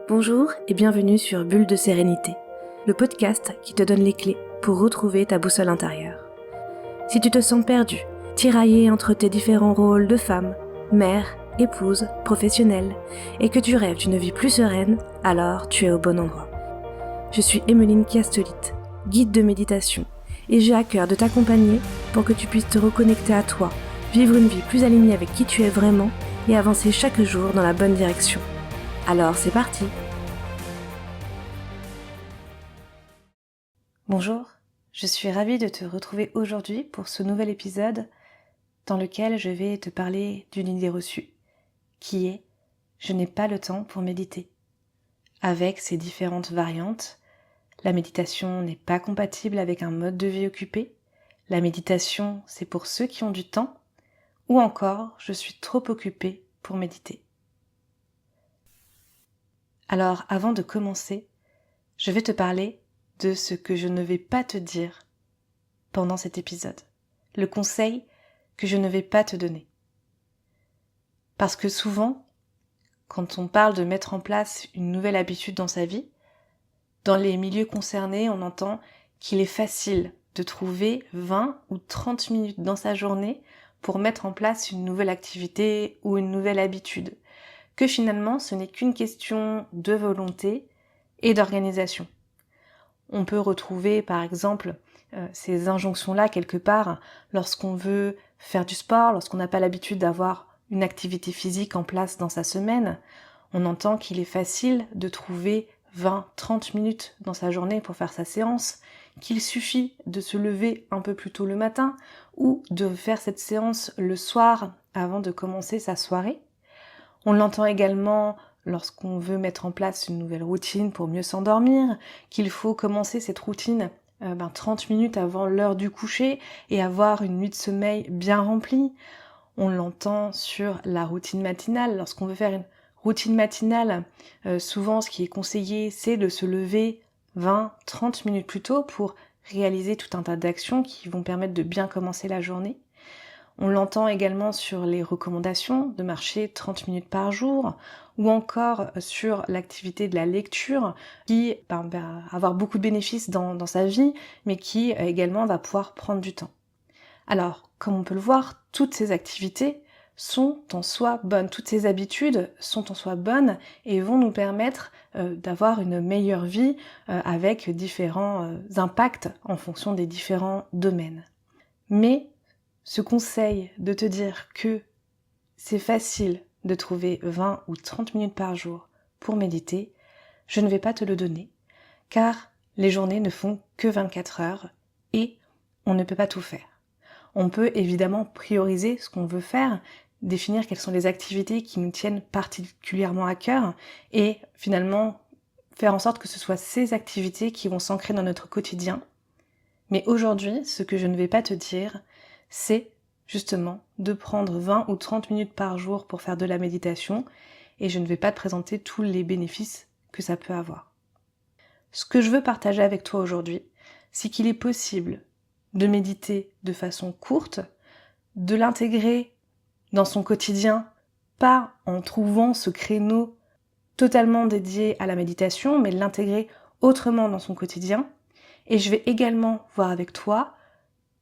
Bonjour et bienvenue sur Bulle de Sérénité, le podcast qui te donne les clés pour retrouver ta boussole intérieure. Si tu te sens perdu, tiraillé entre tes différents rôles de femme, mère, épouse, professionnelle, et que tu rêves d'une vie plus sereine, alors tu es au bon endroit. Je suis Emmeline Kiastolite, guide de méditation, et j'ai à cœur de t'accompagner pour que tu puisses te reconnecter à toi, vivre une vie plus alignée avec qui tu es vraiment et avancer chaque jour dans la bonne direction. Alors c'est parti! Bonjour, je suis ravie de te retrouver aujourd'hui pour ce nouvel épisode dans lequel je vais te parler d'une idée reçue qui est « Je n'ai pas le temps pour méditer ». Avec ses différentes variantes, la méditation n'est pas compatible avec un mode de vie occupé, la méditation c'est pour ceux qui ont du temps, ou encore je suis trop occupée pour méditer. Alors avant de commencer, je vais te parler de ce que je ne vais pas te dire pendant cet épisode, le conseil que je ne vais pas te donner. Parce que souvent, quand on parle de mettre en place une nouvelle habitude dans sa vie, dans les milieux concernés, on entend qu'il est facile de trouver 20 ou 30 minutes dans sa journée pour mettre en place une nouvelle activité ou une nouvelle habitude, que finalement ce n'est qu'une question de volonté et d'organisation. On peut retrouver par exemple ces injonctions-là quelque part lorsqu'on veut faire du sport, lorsqu'on n'a pas l'habitude d'avoir une activité physique en place dans sa semaine. On entend qu'il est facile de trouver 20-30 minutes dans sa journée pour faire sa séance, qu'il suffit de se lever un peu plus tôt le matin ou de faire cette séance le soir avant de commencer sa soirée. On l'entend également lorsqu'on veut mettre en place une nouvelle routine pour mieux s'endormir, qu'il faut commencer cette routine 30 minutes avant l'heure du coucher et avoir une nuit de sommeil bien remplie. On l'entend sur la routine matinale. Lorsqu'on veut faire une routine matinale, souvent ce qui est conseillé, c'est de se lever 20-30 minutes plus tôt pour réaliser tout un tas d'actions qui vont permettre de bien commencer la journée. On l'entend également sur les recommandations de marcher 30 minutes par jour ou encore sur l'activité de la lecture qui va avoir beaucoup de bénéfices dans sa vie mais qui également va pouvoir prendre du temps. Alors, comme on peut le voir, toutes ces activités sont en soi bonnes, toutes ces habitudes sont en soi bonnes et vont nous permettre d'avoir une meilleure vie avec différents impacts en fonction des différents domaines. Mais ce conseil de te dire que c'est facile de trouver 20 ou 30 minutes par jour pour méditer, je ne vais pas te le donner, car les journées ne font que 24 heures et on ne peut pas tout faire. On peut évidemment prioriser ce qu'on veut faire, définir quelles sont les activités qui nous tiennent particulièrement à cœur et finalement faire en sorte que ce soit ces activités qui vont s'ancrer dans notre quotidien. Mais aujourd'hui, ce que je ne vais pas te dire, c'est justement de prendre 20 ou 30 minutes par jour pour faire de la méditation et je ne vais pas te présenter tous les bénéfices que ça peut avoir. Ce que je veux partager avec toi aujourd'hui, c'est qu'il est possible de méditer de façon courte, de l'intégrer dans son quotidien, pas en trouvant ce créneau totalement dédié à la méditation, mais de l'intégrer autrement dans son quotidien. Et je vais également voir avec toi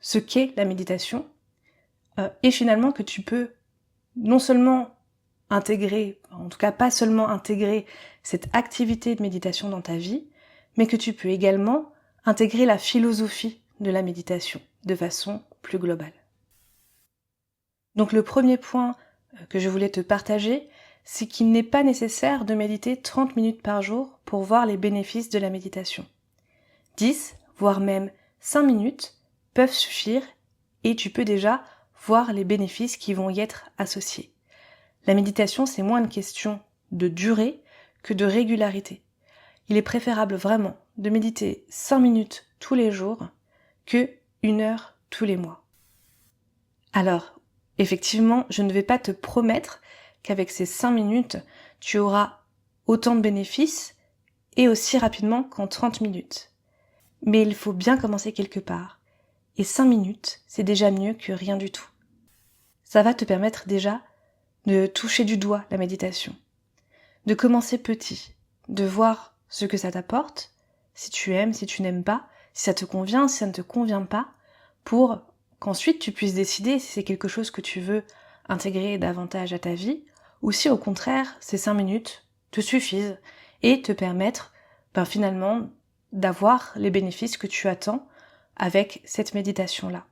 ce qu'est la méditation et finalement que tu peux non seulement intégrer, en tout cas pas seulement intégrer cette activité de méditation dans ta vie, mais que tu peux également intégrer la philosophie de la méditation de façon plus globale. Donc le premier point que je voulais te partager, c'est qu'il n'est pas nécessaire de méditer 30 minutes par jour pour voir les bénéfices de la méditation. 10, voire même 5 minutes peuvent suffire et tu peux déjà voir les bénéfices qui vont y être associés. La méditation, c'est moins une question de durée que de régularité. Il est préférable vraiment de méditer 5 minutes tous les jours que 1 heure tous les mois. Alors, effectivement, je ne vais pas te promettre qu'avec ces 5 minutes, tu auras autant de bénéfices et aussi rapidement qu'en 30 minutes. Mais il faut bien commencer quelque part. Et 5 minutes, c'est déjà mieux que rien du tout. Ça va te permettre déjà de toucher du doigt la méditation, de commencer petit, de voir ce que ça t'apporte, si tu aimes, si tu n'aimes pas, si ça te convient, si ça ne te convient pas, pour qu'ensuite tu puisses décider si c'est quelque chose que tu veux intégrer davantage à ta vie, ou si au contraire ces 5 minutes te suffisent et te permettre finalement d'avoir les bénéfices que tu attends avec cette méditation-là.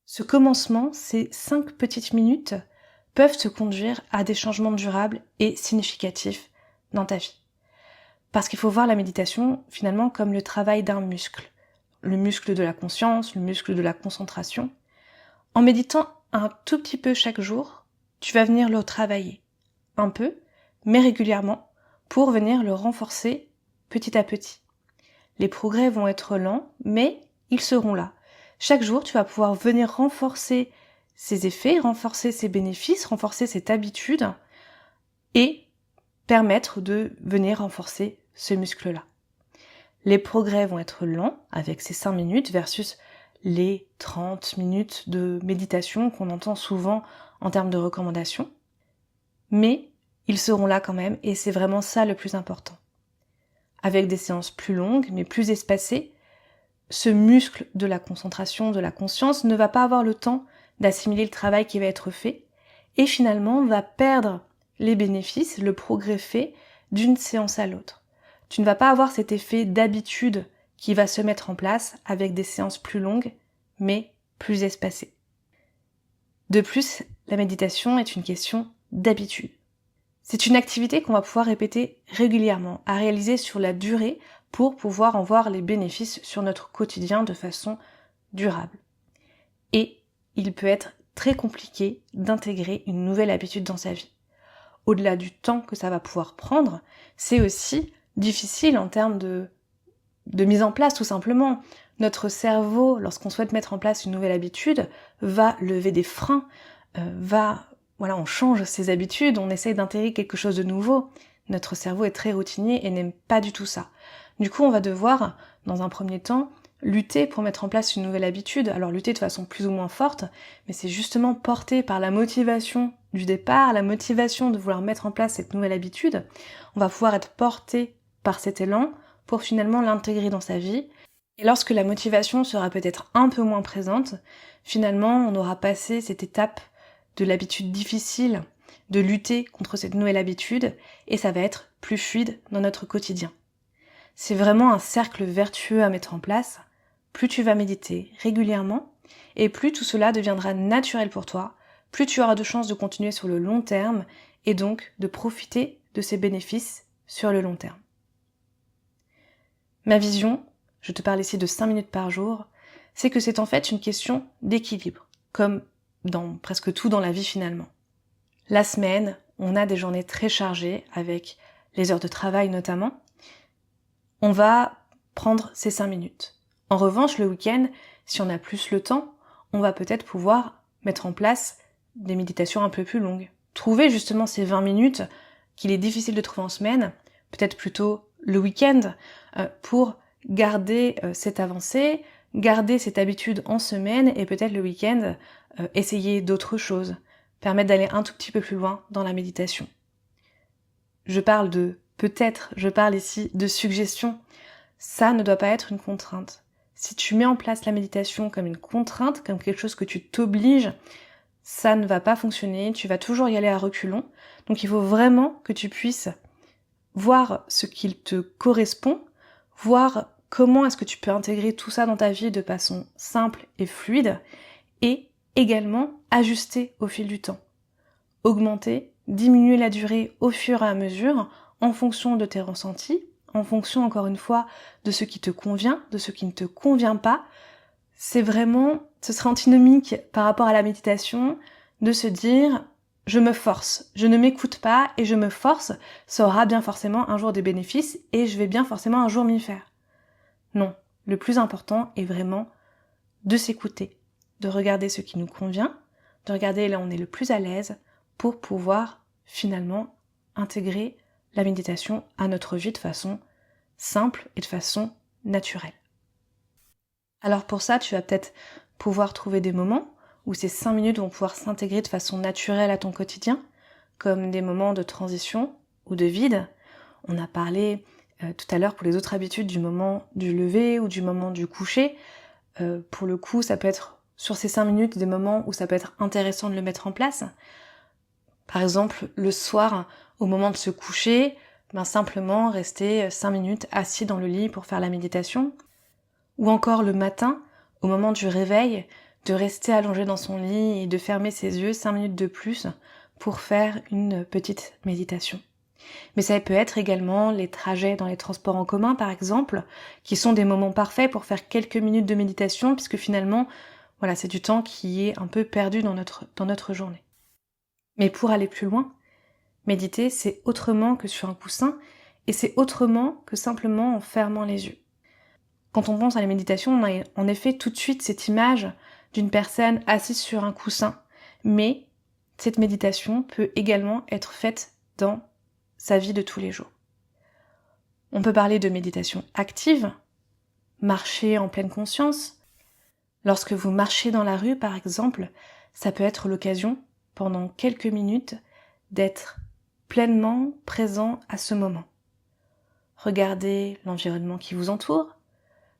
Ce commencement, ces 5 petites minutes, peuvent te conduire à des changements durables et significatifs dans ta vie. Parce qu'il faut voir la méditation finalement comme le travail d'un muscle. Le muscle de la conscience, le muscle de la concentration. En méditant un tout petit peu chaque jour, tu vas venir le travailler. Un peu, mais régulièrement, pour venir le renforcer petit à petit. Les progrès vont être lents, mais ils seront là. Chaque jour, tu vas pouvoir venir renforcer ses effets, renforcer ses bénéfices, renforcer cette habitude et permettre de venir renforcer ce muscle-là. Les progrès vont être lents avec ces 5 minutes versus les 30 minutes de méditation qu'on entend souvent en termes de recommandations. Mais ils seront là quand même et c'est vraiment ça le plus important. Avec des séances plus longues mais plus espacées, ce muscle de la concentration, de la conscience ne va pas avoir le temps d'assimiler le travail qui va être fait et finalement va perdre les bénéfices, le progrès fait d'une séance à l'autre. Tu ne vas pas avoir cet effet d'habitude qui va se mettre en place avec des séances plus longues mais plus espacées. De plus, la méditation est une question d'habitude. C'est une activité qu'on va pouvoir répéter régulièrement, à réaliser sur la durée pour pouvoir en voir les bénéfices sur notre quotidien de façon durable. Et il peut être très compliqué d'intégrer une nouvelle habitude dans sa vie. Au-delà du temps que ça va pouvoir prendre, c'est aussi difficile en termes de mise en place tout simplement. Notre cerveau, lorsqu'on souhaite mettre en place une nouvelle habitude, va lever des freins, on change ses habitudes, on essaye d'intégrer quelque chose de nouveau. Notre cerveau est très routinier et n'aime pas du tout ça. Du coup, on va devoir, dans un premier temps, lutter pour mettre en place une nouvelle habitude. Alors lutter de façon plus ou moins forte, mais c'est justement porté par la motivation du départ, la motivation de vouloir mettre en place cette nouvelle habitude. On va pouvoir être porté par cet élan pour finalement l'intégrer dans sa vie. Et lorsque la motivation sera peut-être un peu moins présente, finalement, on aura passé cette étape de l'habitude difficile de lutter contre cette nouvelle habitude et ça va être plus fluide dans notre quotidien. C'est vraiment un cercle vertueux à mettre en place. Plus tu vas méditer régulièrement et plus tout cela deviendra naturel pour toi, plus tu auras de chances de continuer sur le long terme et donc de profiter de ces bénéfices sur le long terme. Ma vision, je te parle ici de 5 minutes par jour, c'est que c'est en fait une question d'équilibre, comme dans presque tout dans la vie finalement. La semaine, on a des journées très chargées avec les heures de travail notamment. On va prendre ces 5 minutes. En revanche, le week-end, si on a plus le temps, on va peut-être pouvoir mettre en place des méditations un peu plus longues. Trouver justement ces 20 minutes qu'il est difficile de trouver en semaine, peut-être plutôt le week-end, pour garder cette avancée, garder cette habitude en semaine et peut-être le week-end essayer d'autres choses, permettre d'aller un tout petit peu plus loin dans la méditation. Je parle ici de suggestions. Ça ne doit pas être une contrainte. Si tu mets en place la méditation comme une contrainte, comme quelque chose que tu t'obliges, ça ne va pas fonctionner, tu vas toujours y aller à reculons. Donc il faut vraiment que tu puisses voir ce qu'il te correspond, voir comment est-ce que tu peux intégrer tout ça dans ta vie de façon simple et fluide, et également ajuster au fil du temps. Augmenter, diminuer la durée au fur et à mesure en fonction de tes ressentis, en fonction encore une fois de ce qui te convient, de ce qui ne te convient pas. Ce serait antinomique par rapport à la méditation de se dire je me force, je ne m'écoute pas et je me force, ça aura bien forcément un jour des bénéfices et je vais bien forcément un jour m'y faire. Non, le plus important est vraiment de s'écouter, de regarder ce qui nous convient, de regarder là où on est le plus à l'aise pour pouvoir finalement intégrer la méditation à notre vie de façon simple et de façon naturelle. Alors pour ça, tu vas peut-être pouvoir trouver des moments où ces 5 minutes vont pouvoir s'intégrer de façon naturelle à ton quotidien, comme des moments de transition ou de vide, On a parlé tout à l'heure pour les autres habitudes du moment du lever ou du moment du coucher. Pour le coup, ça peut être sur ces 5 minutes des moments où ça peut être intéressant de le mettre en place. Par exemple, le soir, au moment de se coucher, simplement rester 5 minutes assis dans le lit pour faire la méditation. Ou encore le matin, au moment du réveil, de rester allongé dans son lit et de fermer ses yeux 5 minutes de plus pour faire une petite méditation. Mais ça peut être également les trajets dans les transports en commun, par exemple, qui sont des moments parfaits pour faire quelques minutes de méditation, puisque finalement, voilà, c'est du temps qui est un peu perdu dans notre journée. Mais pour aller plus loin, méditer, c'est autrement que sur un coussin, et c'est autrement que simplement en fermant les yeux. Quand on pense à la méditation, on a en effet tout de suite cette image d'une personne assise sur un coussin, mais cette méditation peut également être faite dans sa vie de tous les jours. On peut parler de méditation active, marcher en pleine conscience. Lorsque vous marchez dans la rue, par exemple, ça peut être l'occasion, pendant quelques minutes, d'être pleinement présent à ce moment. Regardez l'environnement qui vous entoure,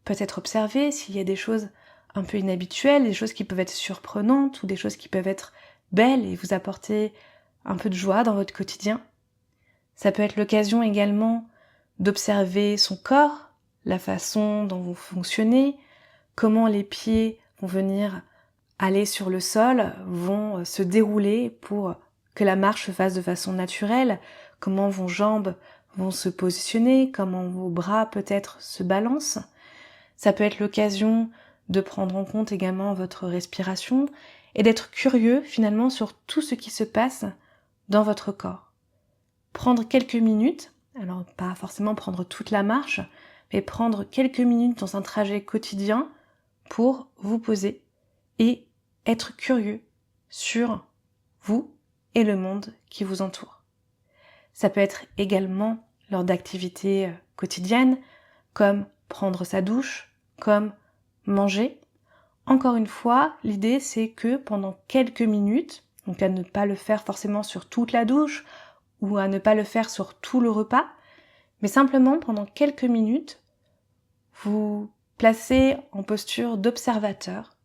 peut-être observer s'il y a des choses un peu inhabituelles, des choses qui peuvent être surprenantes ou des choses qui peuvent être belles et vous apporter un peu de joie dans votre quotidien. Ça peut être l'occasion également d'observer son corps, la façon dont vous fonctionnez, comment les pieds vont venir aller sur le sol, vont se dérouler pour que la marche se fasse de façon naturelle, comment vos jambes vont se positionner, comment vos bras peut-être se balancent. Ça peut être l'occasion de prendre en compte également votre respiration et d'être curieux finalement sur tout ce qui se passe dans votre corps. Prendre quelques minutes, alors pas forcément prendre toute la marche, mais prendre quelques minutes dans un trajet quotidien pour vous poser et être curieux sur vous et le monde qui vous entoure. Ça peut être également lors d'activités quotidiennes, comme prendre sa douche, comme manger. Encore une fois, l'idée c'est que pendant quelques minutes, donc à ne pas le faire forcément sur toute la douche ou à ne pas le faire sur tout le repas, mais simplement pendant quelques minutes, vous placez en posture d'observateur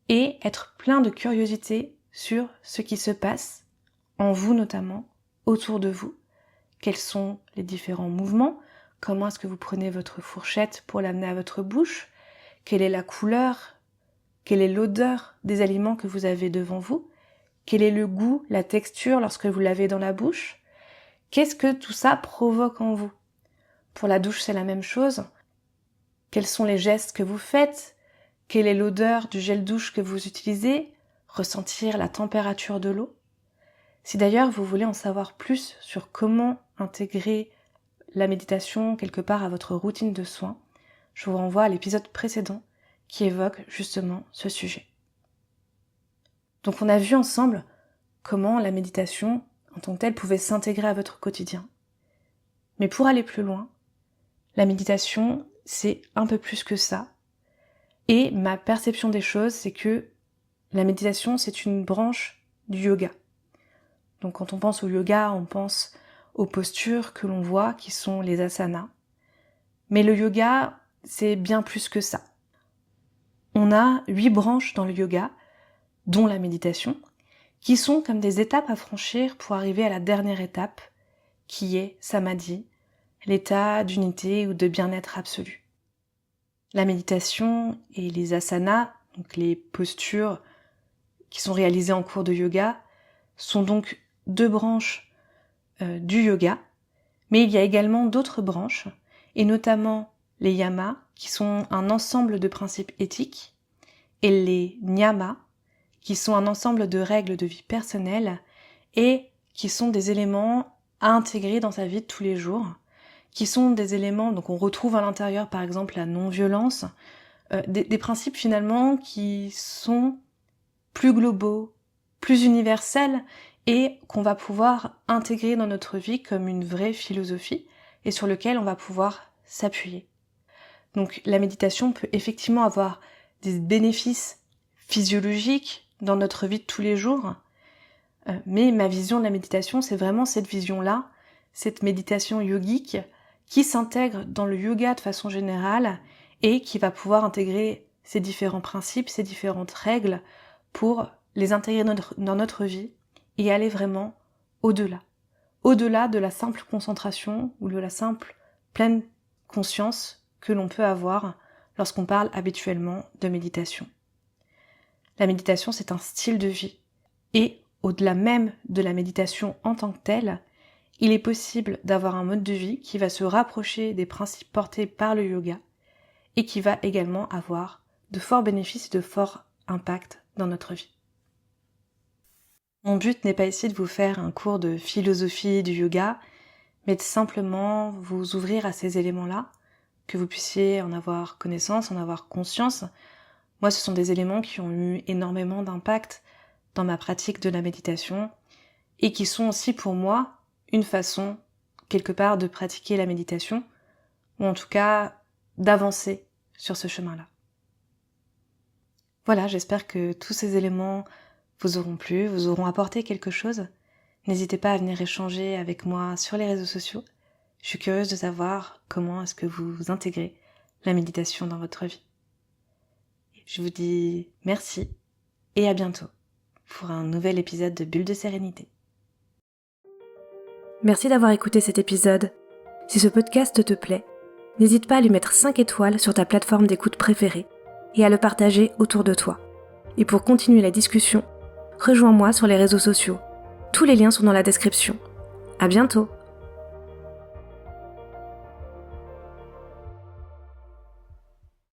et être plein de curiosité sur ce qui se passe, en vous notamment, autour de vous. Quels sont les différents mouvements? Comment est-ce que vous prenez votre fourchette pour l'amener à votre bouche? Quelle est la couleur? Quelle est l'odeur des aliments que vous avez devant vous? Quel est le goût, la texture lorsque vous l'avez dans la bouche? Qu'est-ce que tout ça provoque en vous? Pour la douche, c'est la même chose. Quels sont les gestes que vous faites? Quelle est l'odeur du gel douche que vous utilisez? Ressentir la température de l'eau? Si d'ailleurs vous voulez en savoir plus sur comment intégrer la méditation quelque part à votre routine de soins, je vous renvoie à l'épisode précédent qui évoque justement ce sujet. Donc on a vu ensemble comment la méditation en tant que telle pouvait s'intégrer à votre quotidien. Mais pour aller plus loin, la méditation c'est un peu plus que ça. Et ma perception des choses, c'est que la méditation c'est une branche du yoga. Donc quand on pense au yoga, on pense aux postures que l'on voit, qui sont les asanas. Mais le yoga, c'est bien plus que ça. On a 8 branches dans le yoga, dont la méditation, qui sont comme des étapes à franchir pour arriver à la dernière étape, qui est samadhi, l'état d'unité ou de bien-être absolu. La méditation et les asanas, donc les postures qui sont réalisées en cours de yoga, sont donc 2 branches du yoga, mais il y a également d'autres branches, et notamment les yamas, qui sont un ensemble de principes éthiques, et les niyamas, qui sont un ensemble de règles de vie personnelle, et qui sont des éléments à intégrer dans sa vie de tous les jours, qui sont des éléments, donc on retrouve à l'intérieur par exemple la non-violence, des principes finalement qui sont plus globaux, plus universels, et qu'on va pouvoir intégrer dans notre vie comme une vraie philosophie et sur lequel on va pouvoir s'appuyer. Donc la méditation peut effectivement avoir des bénéfices physiologiques dans notre vie de tous les jours, mais ma vision de la méditation, c'est vraiment cette vision-là cette méditation yogique qui s'intègre dans le yoga de façon générale et qui va pouvoir intégrer ces différents principes, ces différentes règles pour les intégrer dans notre vie et aller vraiment au-delà. Au-delà de la simple concentration ou de la simple pleine conscience que l'on peut avoir lorsqu'on parle habituellement de méditation. La méditation, c'est un style de vie. Et au-delà même de la méditation en tant que telle, il est possible d'avoir un mode de vie qui va se rapprocher des principes portés par le yoga et qui va également avoir de forts bénéfices et de forts impacts dans notre vie. Mon but n'est pas ici de vous faire un cours de philosophie du yoga, mais de simplement vous ouvrir à ces éléments-là, que vous puissiez en avoir connaissance, en avoir conscience. Moi, ce sont des éléments qui ont eu énormément d'impact dans ma pratique de la méditation et qui sont aussi pour moi une façon, quelque part, de pratiquer la méditation, ou en tout cas d'avancer sur ce chemin-là. Voilà, j'espère que tous ces éléments vous auront plu, vous auront apporté quelque chose. N'hésitez pas à venir échanger avec moi sur les réseaux sociaux. Je suis curieuse de savoir comment est-ce que vous intégrez la méditation dans votre vie. Je vous dis merci et à bientôt pour un nouvel épisode de Bulle de Sérénité. Merci d'avoir écouté cet épisode. Si ce podcast te plaît, n'hésite pas à lui mettre 5 étoiles sur ta plateforme d'écoute préférée et à le partager autour de toi. Et pour continuer la discussion, rejoins-moi sur les réseaux sociaux. Tous les liens sont dans la description. À bientôt!